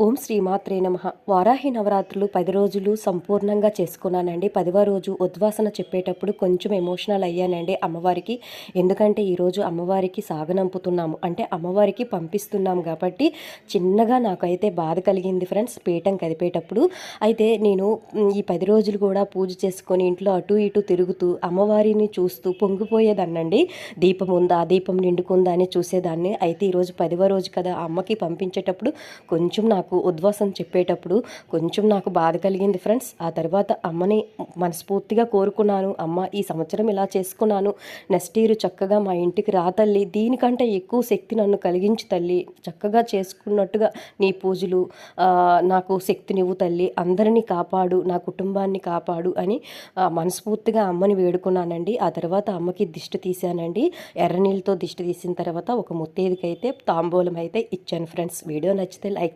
ఓం శ్రీమాత్రే నమః. వారాహి నవరాత్రులు 10 రోజులు సంపూర్ణంగా చేసుకున్నానండి. 10వ రోజు ఉద్వాసన చెప్పేటప్పుడు కొంచెం ఎమోషనల్ అయ్యానండి అమ్మవారికి. ఎందుకంటే ఈరోజు అమ్మవారికి సాగనంపుతున్నాము. అంటే అమ్మవారికి పంపిస్తున్నాము కాబట్టి చిన్నగా నాకైతే బాధ కలిగింది ఫ్రెండ్స్ పీఠం కదిపేటప్పుడు. అయితే నేను ఈ 10 రోజులు కూడా పూజ చేసుకొని ఇంట్లో అటు ఇటు తిరుగుతూ అమ్మవారిని చూస్తూ పొంగిపోయేదాన్నండి. దీపం ఉందా, దీపం నిండుకుందా అని చూసేదాన్ని. అయితే ఈరోజు 10వ రోజు కదా, అమ్మకి పంపించేటప్పుడు కొంచెం నాకు ఉద్వాసం చెప్పేటప్పుడు కొంచెం నాకు బాధ కలిగింది ఫ్రెండ్స్. ఆ తర్వాత అమ్మని మనస్ఫూర్తిగా కోరుకున్నాను, అమ్మ ఈ సంవత్సరం ఇలా చేసుకున్నాను, నెక్స్ట్ ఇయర్ చక్కగా మా ఇంటికి రా తల్లి, దీనికంటే ఎక్కువ శక్తి నన్ను కలిగించు తల్లి, చక్కగా చేసుకున్నట్టుగా నీ పూజలు నాకు శక్తినివ్వు తల్లి, అందరినీ కాపాడు, నా కుటుంబాన్ని కాపాడు అని మనస్ఫూర్తిగా అమ్మని వేడుకున్నానండి. ఆ తర్వాత అమ్మకి దిష్టి తీశానండి. ఎర్ర నీళ్ళతో దిష్టి తీసిన తర్వాత ఒక ముత్తేదికైతే తాంబూలం అయితే ఇచ్చాను ఫ్రెండ్స్. వీడియో నచ్చితే లైక్